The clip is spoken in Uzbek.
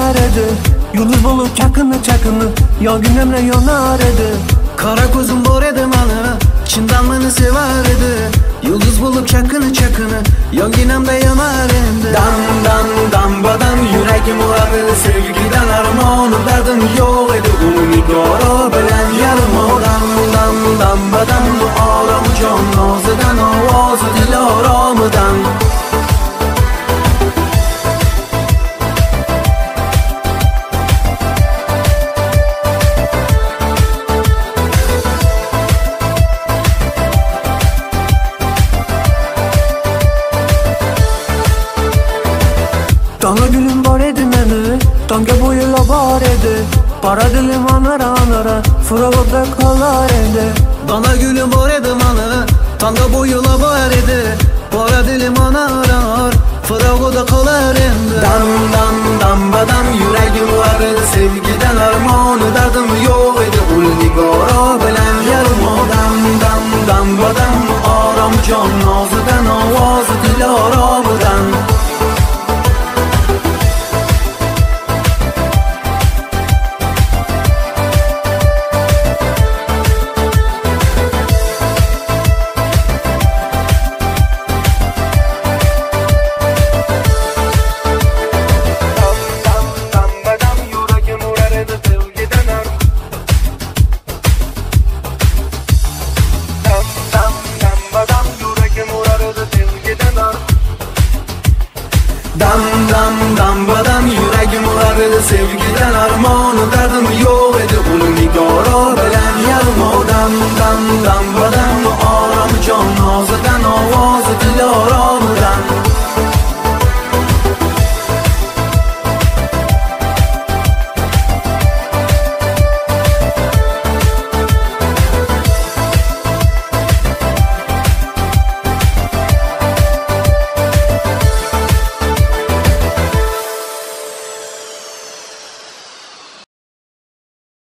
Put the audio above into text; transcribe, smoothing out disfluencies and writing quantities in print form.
urar edi. Yulduz bo'lib chaqini yonginamda yonar edi. Qara ko'zim bor edi mani, chindan meni sevar edi. Yulduz bo'lib chaqini yonginamda yonar edi. Dam badam yuragim urar edi. Sevgidan armonim dardim yo'q edi. U nigoro bilan yarim dam badam orom jon nozidan ovozi dil oromidan. Tanga gülüm bor edi meni, tanga bo'yila bor edi. Para dilim anara, fırag'da qolar edi. Dona gülüm bor edi mani, tanga bo'yila bor edi. Para dilim anar, fırag'da qolar edi. Dam badam yuragim urar edi. Sevgidan armoni dardim yo'q edi. Ul nigoro bilan yarim dam badam orom jon nozidan ovozi dil oromidan. Dam badam yuragim urar edi. Sevgidan armonim